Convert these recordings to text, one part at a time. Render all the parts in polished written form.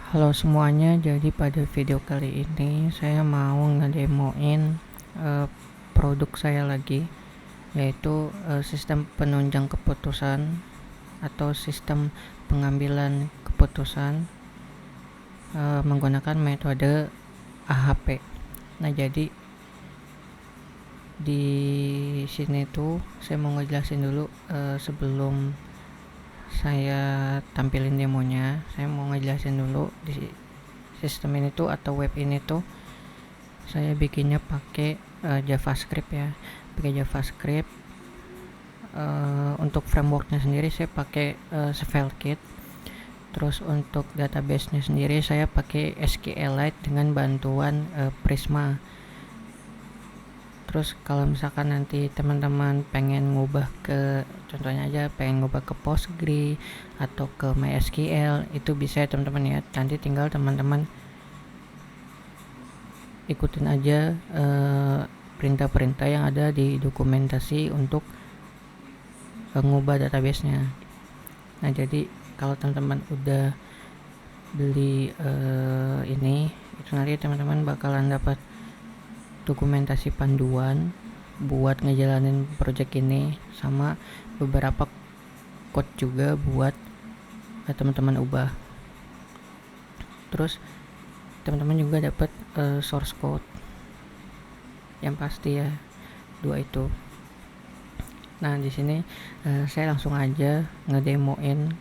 Halo semuanya, jadi pada video kali ini saya mau ngedemoin produk saya lagi, yaitu sistem penunjang keputusan atau sistem pengambilan keputusan menggunakan metode AHP. Nah, jadi di sini tuh saya mau ngejelasin dulu sebelum saya tampilin demonya. Saya mau ngejelasin dulu di sistem ini tuh atau web ini tuh saya bikinnya pakai JavaScript ya, pakai JavaScript. Untuk frameworknya sendiri saya pakai SvelteKit. Terus untuk database-nya sendiri saya pakai SQLite dengan bantuan Prisma. Terus kalau misalkan nanti teman-teman pengen ngubah ke, contohnya aja pengen ngubah ke Postgre atau ke MySQL, itu bisa ya teman-teman ya. Nanti tinggal teman-teman ikutin aja perintah-perintah yang ada di dokumentasi untuk ngubah database-nya. Nah, jadi kalau teman-teman udah beli ini, itu nanti teman-teman bakalan dapat dokumentasi panduan buat ngejalanin project ini, sama beberapa code juga buat teman-teman ubah. Terus teman-teman juga dapat source code yang pasti ya, dua itu. Nah, di sini saya langsung aja ngedemoin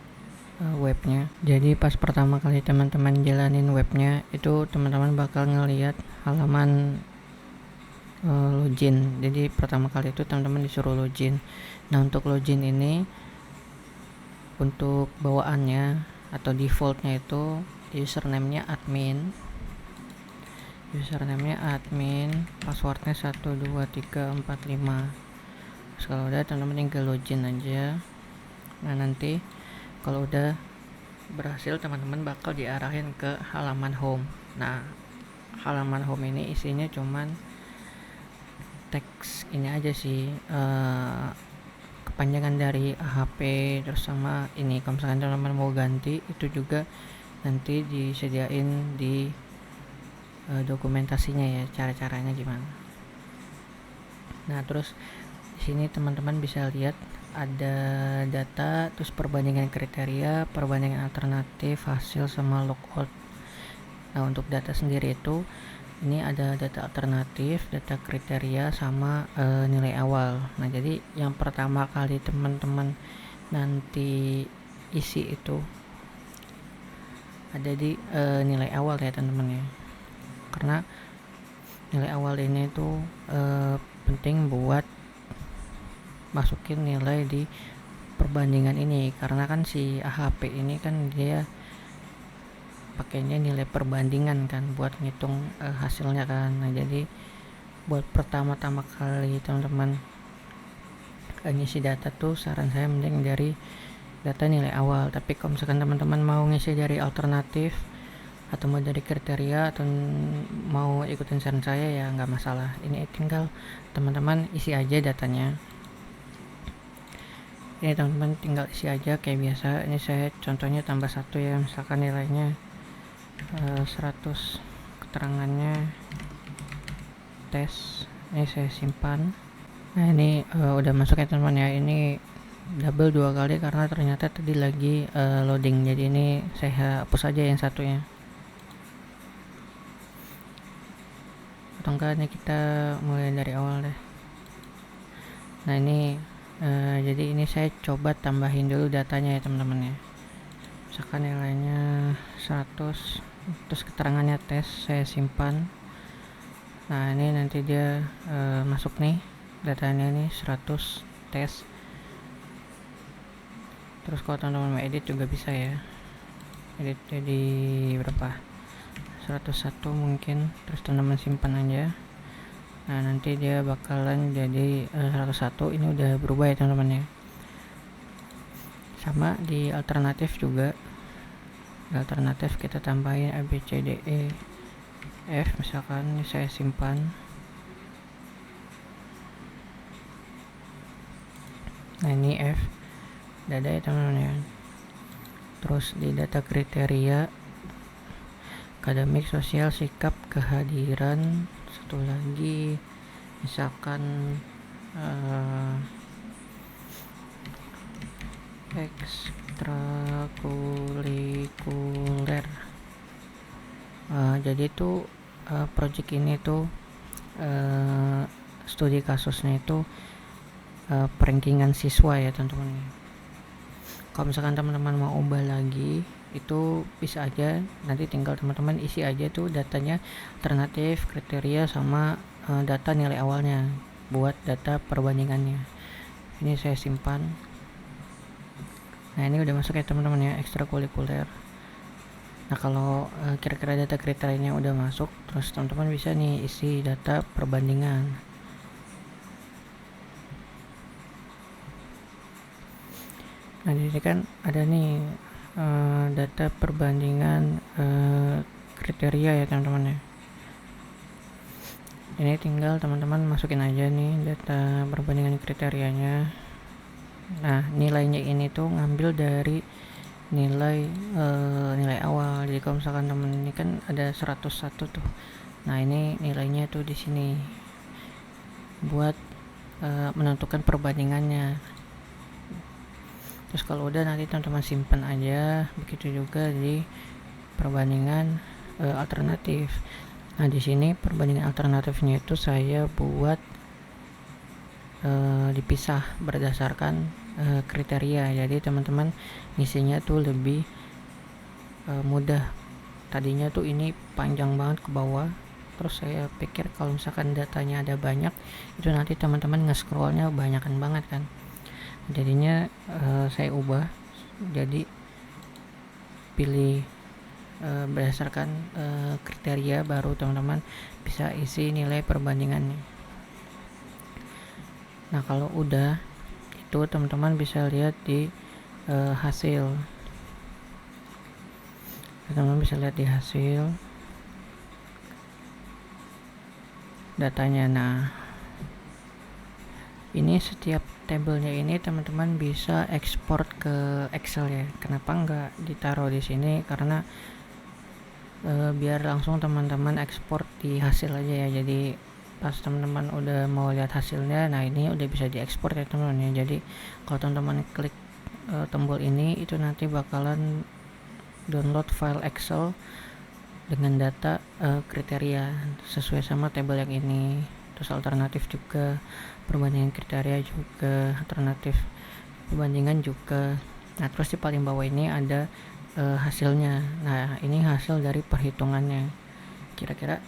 webnya. Jadi pas pertama kali teman-teman jalanin webnya, itu teman-teman bakal ngelihat halaman login. Jadi pertama kali itu teman-teman disuruh login. Nah, untuk login ini, untuk bawaannya atau defaultnya itu username-nya admin, passwordnya 12345. Terus kalau udah teman-teman tinggal login aja. Nah, nanti kalau udah berhasil teman-teman bakal diarahin ke halaman home. Nah, halaman home ini isinya cuman teks ini aja sih, kepanjangan dari AHP. Terus sama ini, kalau misalkan teman-teman mau ganti, itu juga nanti disediain di dokumentasinya ya, cara-caranya gimana. Nah, terus di sini teman-teman bisa lihat ada data, terus perbandingan kriteria, perbandingan alternatif, hasil, sama logout. Nah, untuk data sendiri itu ini ada data alternatif, data kriteria, sama nilai awal. Nah, jadi yang pertama kali teman-teman nanti isi itu ada di nilai awal ya teman-teman ya, karena nilai awal ini tuh penting buat masukin nilai di perbandingan ini, karena kan si AHP ini kan dia pakainya nilai perbandingan kan buat ngitung hasilnya kan. Nah, jadi buat pertama-tama kali teman-teman ngisi data tuh saran saya mending dari data nilai awal. Tapi kalau misalkan teman-teman mau ngisi dari alternatif atau mau dari kriteria atau mau ikutin saran saya ya nggak masalah. Ini tinggal teman-teman isi aja datanya. Ini teman-teman tinggal isi aja kayak biasa. Ini saya contohnya tambah 1 ya, misalkan nilainya 100, keterangannya tes. Ini saya simpan. Nah, ini udah masuk ya teman-teman ya. Ini double 2 kali karena ternyata tadi lagi loading, jadi ini saya hapus aja yang satunya. Atau enggak, ini kita mulai dari awal deh. Nah, ini jadi ini saya coba tambahin dulu datanya ya teman-teman ya. Misalkan nilainya 100, terus keterangannya tes, saya simpan. Nah, ini nanti dia masuk nih datanya nih 100 tes. Terus kalau teman-teman mau edit juga bisa ya, edit jadi berapa, 101 mungkin. Terus teman-teman simpan aja. Nah, nanti dia bakalan jadi 101. Ini udah berubah ya teman-teman ya. Sama di alternatif juga, di alternatif kita tambahin A, B, C, D, E, F. Misalkan ini saya simpan. Nah, ini F udah ada ya teman-teman ya. Terus di data kriteria akademik, sosial, sikap, kehadiran, satu lagi misalkan ekstrakurikuler. Jadi itu project ini tuh studi kasusnya itu perankingan siswa ya teman-teman. Kalau misalkan teman-teman mau ubah lagi itu bisa aja, nanti tinggal teman-teman isi aja tuh datanya, alternatif, kriteria, sama data nilai awalnya buat data perbandingannya. Ini saya simpan. Nah ini udah masuk ya teman-teman ya, ekstrakurikuler. Nah kalau kira-kira data kriterianya udah masuk, terus teman-teman bisa nih isi data perbandingan. Nah di sini kan ada nih data perbandingan kriteria ya teman-teman ya. Ini tinggal teman-teman masukin aja nih data perbandingan kriterianya. Nah nilainya ini tuh ngambil dari nilai awal. Jadi kalau misalkan teman ini kan ada 101 tuh, nah ini nilainya tuh di sini buat menentukan perbandingannya. Terus kalau udah nanti teman-teman simpan aja, begitu juga di perbandingan alternatif. Nah di sini perbandingan alternatifnya itu saya buat dipisah berdasarkan kriteria. Jadi teman-teman ngisinya tuh lebih mudah. Tadinya tuh ini panjang banget ke bawah, terus saya pikir kalau misalkan datanya ada banyak, itu nanti teman-teman nge-scrollnya banyakan banget kan. Jadinya saya ubah jadi pilih berdasarkan kriteria, baru teman-teman bisa isi nilai perbandingannya. Nah kalau udah itu teman-teman bisa lihat di hasil. Teman-teman bisa lihat di hasil datanya. Nah ini setiap tabelnya ini teman-teman bisa ekspor ke Excel ya. Kenapa nggak ditaruh di sini? Karena biar langsung teman-teman ekspor di hasil aja ya. Jadi pas teman-teman udah mau lihat hasilnya, nah ini udah bisa diekspor ya teman-teman ya. Jadi kalau teman-teman klik tombol ini, itu nanti bakalan download file Excel dengan data kriteria sesuai sama tabel yang ini. Terus alternatif juga, perbandingan kriteria juga, alternatif perbandingan juga. Nah terus di paling bawah ini ada hasilnya. Nah ini hasil dari perhitungannya, kira-kira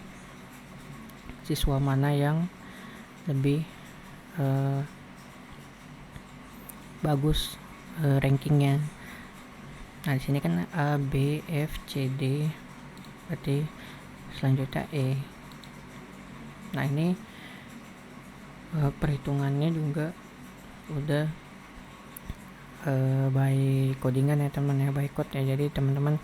siswa mana yang lebih bagus rankingnya. Nah di sini kan A, B, F, C, D, berarti selanjutnya E. Nah ini perhitungannya juga udah by codingan ya teman ya, by code ya. Jadi teman-teman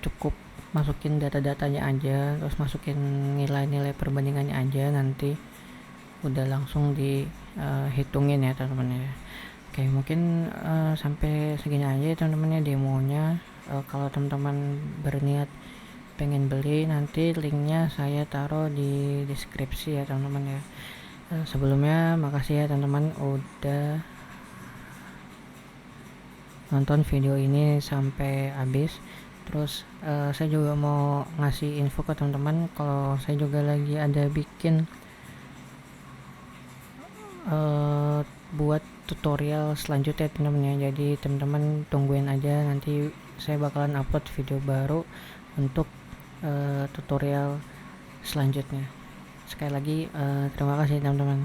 cukup masukin data-datanya aja, terus masukin nilai-nilai perbandingannya aja, nanti udah langsung dihitungin ya teman-teman ya. Oke, mungkin sampai segini aja ya teman-teman ya demonya. Kalau teman-teman berniat pengen beli, nanti linknya saya taruh di deskripsi ya teman-teman ya. Sebelumnya makasih ya teman-teman udah nonton video ini sampai habis. Terus saya juga mau ngasih info ke teman-teman kalau saya juga lagi ada bikin buat tutorial selanjutnya teman-teman ya. Jadi teman-teman tungguin aja, nanti saya bakalan upload video baru untuk tutorial selanjutnya. Sekali lagi terima kasih teman-teman.